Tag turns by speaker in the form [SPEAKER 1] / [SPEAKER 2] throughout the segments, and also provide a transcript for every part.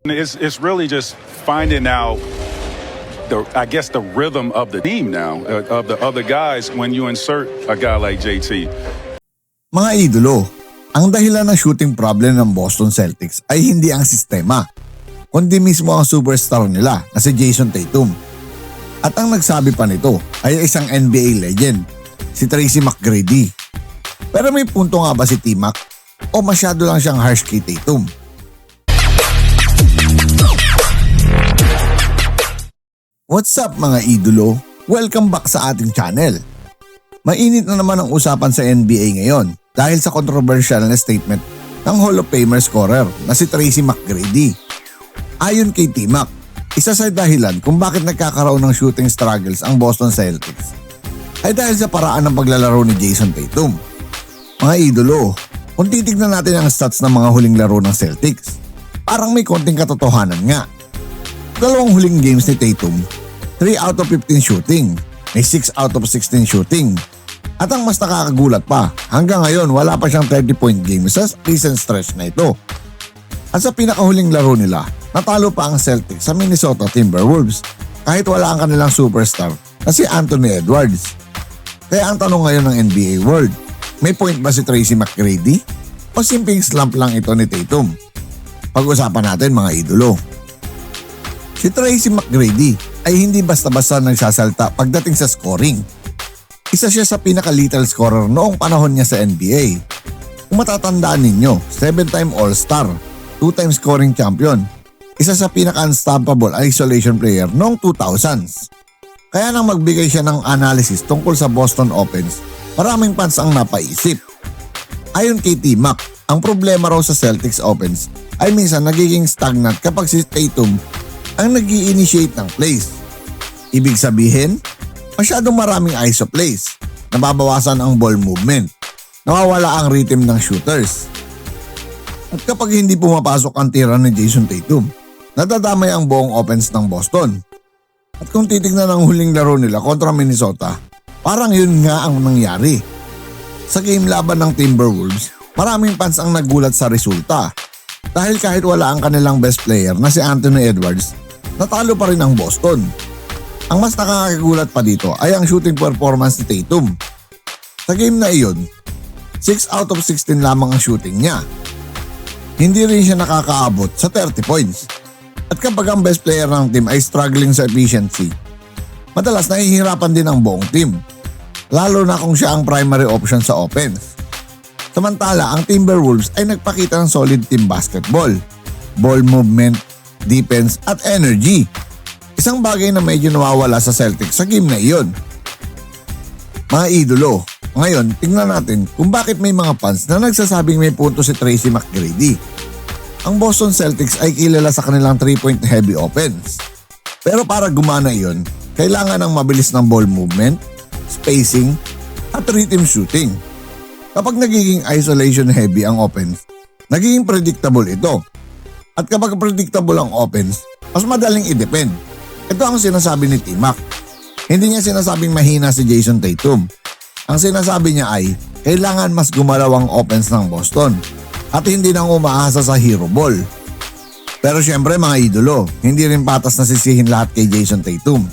[SPEAKER 1] It's really just finding out the rhythm of the team now, of the other guys when you insert a guy like JT.
[SPEAKER 2] Mga idolo, ang dahilan ng shooting problem ng Boston Celtics ay hindi ang sistema, kundi mismo ang superstar nila na si Jason Tatum. At ang nagsabi pa nito ay isang NBA legend, si Tracy McGrady. Pero may punto nga ba si T-Mac o masyado lang siyang harsh kay Tatum? What's up mga idolo? Welcome back sa ating channel. Mainit na naman ang usapan sa NBA ngayon dahil sa controversial na statement ng Hall of Famer scorer na si Tracy McGrady. Ayon kay T-Mac, isa sa dahilan kung bakit nagkakaroon ng shooting struggles ang Boston Celtics ay dahil sa paraan ng paglalaro ni Jason Tatum. Mga idolo, kung titignan natin ang stats ng mga huling laro ng Celtics, parang may konting katotohanan nga. Dalawang huling games ni Tatum, 3 out of 15 shooting, may 6 out of 16 shooting. At ang mas nakakagulat pa, hanggang ngayon wala pa siyang 30-point game sa recent stretch na ito. At sa pinakahuling laro nila, natalo pa ang Celtics sa Minnesota Timberwolves kahit wala ang kanilang superstar na si Anthony Edwards. Kaya ang tanong ngayon ng NBA World, may point ba si Tracy McGrady o simpleng slump lang ito ni Tatum? Pag-usapan natin mga idolo. Si Tracy McGrady ay hindi basta-basta nagsasalta pagdating sa scoring. Isa siya sa pinaka-lethal scorer noong panahon niya sa NBA. Kung matatandaan ninyo, 7-time All-Star, 2-time scoring champion, isa sa pinaka-unstoppable isolation player noong 2000s. Kaya nang magbigay siya ng analysis tungkol sa Boston Opens, maraming fans ang napaisip. Ayon kay T-Mac, ang problema raw sa Celtics Opens ay minsan nagiging stagnant kapag si Tatum ang nag-i-initiate ng plays. Ibig sabihin, masyadong maraming ISO plays, nababawasan ang ball movement, nawawala ang rhythm ng shooters. At kapag hindi pumapasok ang tira ni Jason Tatum, nadadamay ang buong offense ng Boston. At kung titignan ang huling laro nila kontra Minnesota, parang yun nga ang nangyari. Sa game laban ng Timberwolves, maraming fans ang nagulat sa resulta. Dahil kahit wala ang kanilang best player na si Anthony Edwards, natalo pa rin ang Boston. Ang mas nakakagulat pa dito ay ang shooting performance ni Tatum. Sa game na iyon, 6 out of 16 lamang ang shooting niya. Hindi rin siya nakakaabot sa 30 points. At kapag ang best player ng team ay struggling sa efficiency, madalas nahihirapan din ang buong team. Lalo na kung siya ang primary option sa offense. Samantala, ang Timberwolves ay nagpakita ng solid team basketball, ball movement, defense at energy. Isang bagay na medyo nawawala sa Celtics sa game na iyon. Mga idolo, ngayon tingnan natin kung bakit may mga fans na nagsasabing may punto si Tracy McGrady. Ang Boston Celtics ay kilala sa kanilang 3-point heavy offense. Pero para gumana iyon, kailangan ng mabilis ng ball movement, spacing at rhythm shooting. Kapag nagiging isolation heavy ang offense, nagiging predictable ito. At kapag predictable ang offense, mas madaling i-defend. Ito ang sinasabi ni T-Mac. Hindi niya sinasabing mahina si Jason Tatum. Ang sinasabi niya ay kailangan mas gumalaw ang offense ng Boston at hindi nang umaasa sa hero ball. Pero syempre mga idolo, hindi rin patas na sisihin lahat kay Jason Tatum.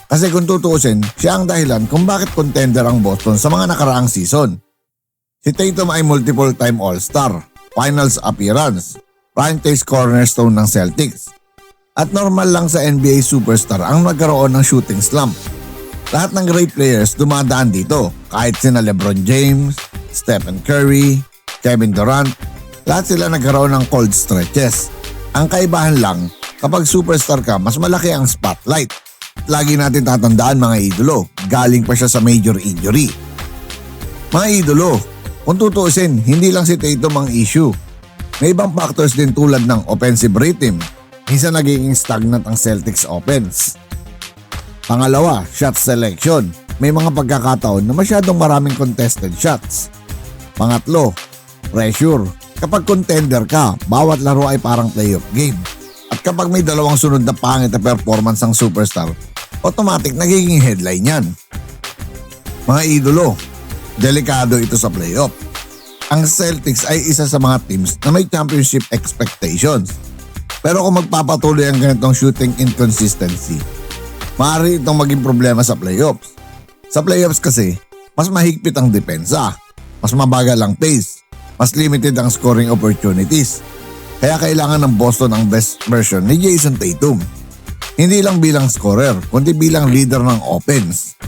[SPEAKER 2] Kasi kung tutuusin, siya ang dahilan kung bakit contender ang Boston sa mga nakaraang season. Si Tatum ay multiple time All-Star, Finals appearance, franchise cornerstone ng Celtics. At normal lang sa NBA superstar ang nagkaroon ng shooting slump. Lahat ng great players dumadaan dito, kahit sina LeBron James, Stephen Curry, Kevin Durant, lahat sila nagkaroon ng cold stretches. Ang kaibahan lang, kapag superstar ka, mas malaki ang spotlight. Lagi natin tatandaan mga idolo, galing pa siya sa major injury. Mga idolo, kung tutuusin, hindi lang si Tatum ang issue. May ibang factors din tulad ng offensive rhythm. Minsan nagiging stagnant ang Celtics offense. Pangalawa, shot selection. May mga pagkakataon na masyadong maraming contested shots. Pangatlo, pressure. Kapag contender ka, bawat laro ay parang playoff game. At kapag may dalawang sunod na pangit na performance ng superstar, automatic nagiging headline yan. Mga idolo, delikado ito sa playoff. Ang Celtics ay isa sa mga teams na may championship expectations. Pero kung magpapatuloy ang ganitong shooting inconsistency, maaari itong maging problema sa playoffs. Sa playoffs kasi, mas mahigpit ang depensa, mas mabagal ang pace, mas limited ang scoring opportunities. Kaya kailangan ng Boston ang best version ni Jason Tatum. Hindi lang bilang scorer, kundi bilang leader ng offense.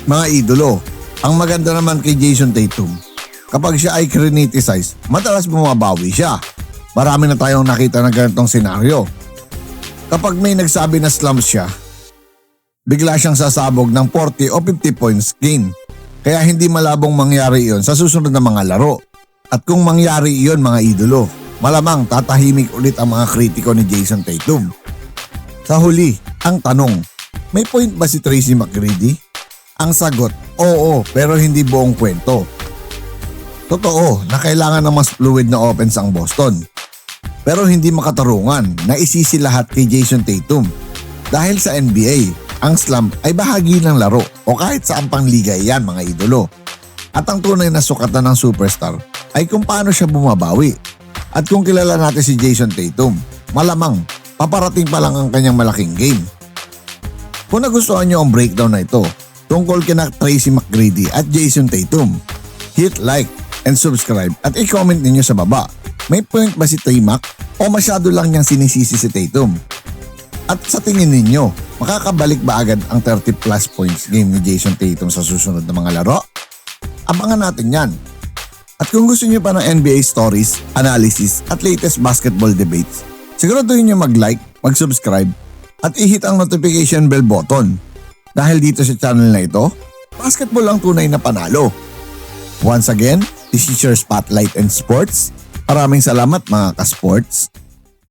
[SPEAKER 2] Mga idolo, ang maganda naman kay Jason Tatum, kapag siya ay criticize, madalas bumabawi siya. Marami na tayong nakita ng ganitong senaryo. Kapag may nagsabi na slump siya, bigla siyang sasabog ng 40 o 50 points game. Kaya hindi malabong mangyari iyon sa susunod na mga laro. At kung mangyari iyon mga idolo, malamang tatahimik ulit ang mga kritiko ni Jason Tatum. Sa huli, ang tanong, may point ba si Tracy McGrady? Ang sagot, oo, pero hindi buong kwento. Totoo na kailangan ng mas fluid na offense ang Boston. Pero hindi makatarungan na isisi lahat kay Jason Tatum. Dahil sa NBA, ang slump ay bahagi ng laro o kahit saan pang liga yan mga idolo. At ang tunay na sukatan ng superstar ay kung paano siya bumabawi. At kung kilala natin si Jason Tatum, malamang paparating pa lang ang kanyang malaking game. Kung nagustuhan nyo ang breakdown na ito tungkol kina Tracy McGrady at Jason Tatum, hit like and subscribe at i-comment ninyo sa baba. May point ba si T-Mac o masyado lang niyang sinisisi si Tatum? At sa tingin ninyo, makakabalik ba agad ang 30 plus points game ni Jason Tatum sa susunod na mga laro? Abangan natin yan. At kung gusto niyo pa ng NBA stories, analysis at latest basketball debates, siguraduhin niyo mag-like, mag-subscribe at i-hit ang notification bell button. Dahil dito sa channel na ito, basketball ang tunay na panalo. Once again, this is your Spotlight and Sports. Maraming salamat mga ka-sports.